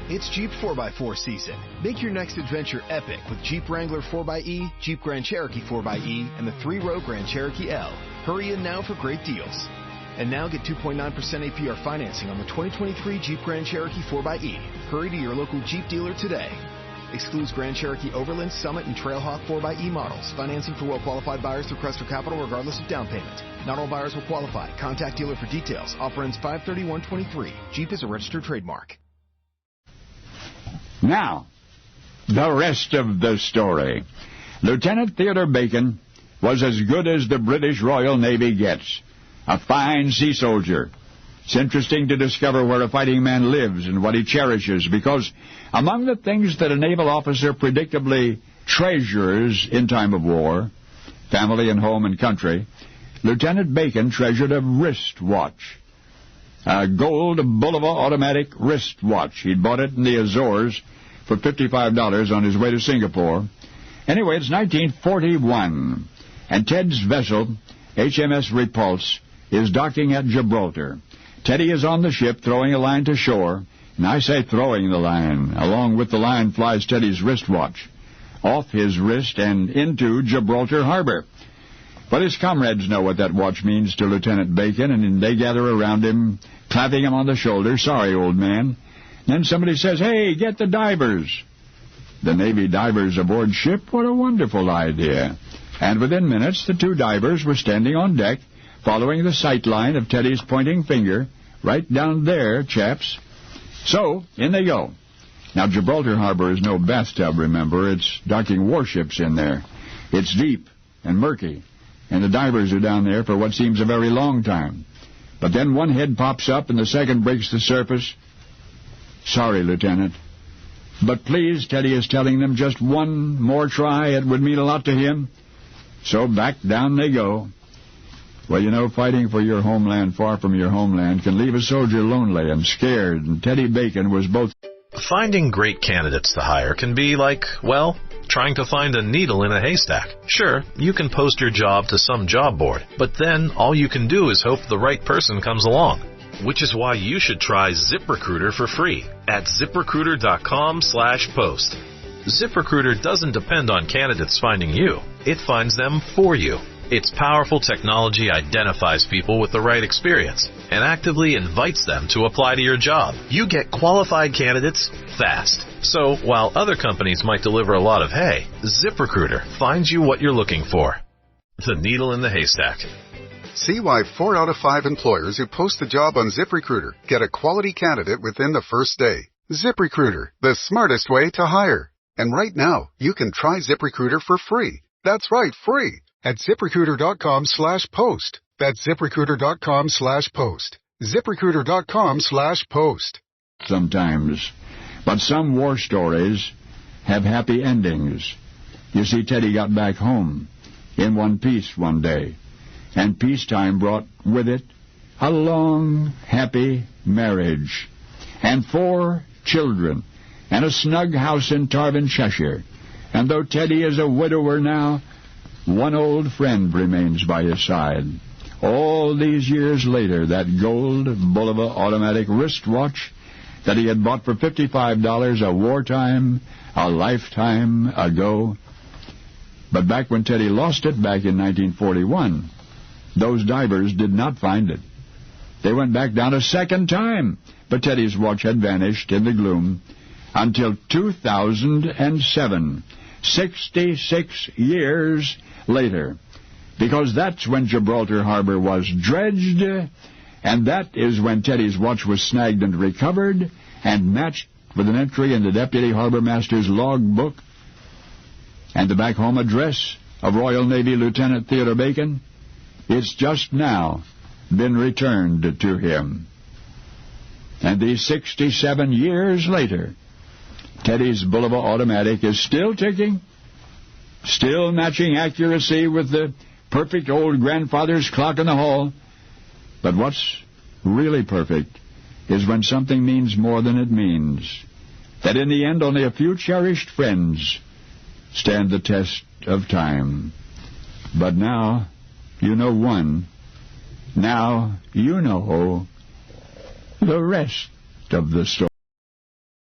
It's Jeep 4x4 season. Make your next adventure epic with Jeep Wrangler 4xE, Jeep Grand Cherokee 4xE, and the 3-row Grand Cherokee L. Hurry in now for great deals. And now get 2.9% APR financing on the 2023 Jeep Grand Cherokee 4xE. Hurry to your local Jeep dealer today. Excludes Grand Cherokee Overland, Summit, and Trailhawk 4xE models. Financing for well-qualified buyers through Crestor Capital regardless of down payment. Not all buyers will qualify. Contact dealer for details. Offer ends 5/31/23. Jeep is a registered trademark. Now, the rest of the story. Lieutenant Theodore Bacon was as good as the British Royal Navy gets. A fine sea soldier. It's interesting to discover where a fighting man lives and what he cherishes, because among the things that a naval officer predictably treasures in time of war, family and home and country, Lieutenant Bacon treasured a wristwatch. A gold Bulova automatic wristwatch. He'd bought it in the Azores for $55 on his way to Singapore. Anyway, it's 1941, and Ted's vessel, HMS Repulse, is docking at Gibraltar. Teddy is on the ship throwing a line to shore, and I say throwing the line. Along with the line flies Teddy's wristwatch, off his wrist and into Gibraltar Harbor. But his comrades know what that watch means to Lieutenant Bacon, and they gather around him, clapping him on the shoulder. Sorry, old man. Then somebody says, hey, get the divers. The Navy divers aboard ship? What a wonderful idea. And within minutes, the two divers were standing on deck, following the sight line of Teddy's pointing finger, right down there, chaps. So, in they go. Now, Gibraltar Harbor is no bathtub, remember. It's docking warships in there. It's deep and murky, and the divers are down there for what seems a very long time. But then one head pops up and the second breaks the surface. Sorry, Lieutenant. But please, Teddy is telling them, just one more try. It would mean a lot to him. So back down they go. Well, you know, fighting for your homeland far from your homeland can leave a soldier lonely and scared, and Teddy Bacon was both. Finding great candidates to hire can be like, well, trying to find a needle in a haystack. Sure, you can post your job to some job board, but then all you can do is hope the right person comes along. Which is why you should try ZipRecruiter for free at ZipRecruiter.com/post. ZipRecruiter doesn't depend on candidates finding you. It finds them for you. Its powerful technology identifies people with the right experience and actively invites them to apply to your job. You get qualified candidates fast. So while other companies might deliver a lot of hay, ZipRecruiter finds you what you're looking for. The needle in the haystack. See why 4 out of 5 employers who post a job on ZipRecruiter get a quality candidate within the first day. ZipRecruiter, the smartest way to hire. And right now, you can try ZipRecruiter for free. That's right, free. At ZipRecruiter.com/post. That's ZipRecruiter.com/post. ZipRecruiter.com/post. Sometimes. But some war stories have happy endings. You see, Teddy got back home in one piece one day, and peacetime brought with it a long, happy marriage, and 4 children, and a snug house in Tarvin, Cheshire. And though Teddy is a widower now, one old friend remains by his side. All these years later, that gold Bulova automatic wristwatch that he had bought for $55 a wartime, a lifetime ago. But back when Teddy lost it, back in 1941, those divers did not find it. They went back down a second time, but Teddy's watch had vanished in the gloom until 2007, 66 years later, because that's when Gibraltar Harbor was dredged, and that is when Teddy's watch was snagged and recovered and matched with an entry in the Deputy Harbor Master's logbook, and the back-home address of Royal Navy Lieutenant Theodore Bacon. It's just now been returned to him. And these 67 years later, Teddy's Bulova automatic is still ticking, still matching accuracy with the perfect old grandfather's clock in the hall. But what's really perfect is when something means more than it means, that in the end only a few cherished friends stand the test of time. But now you know one. Now you know the rest of the story.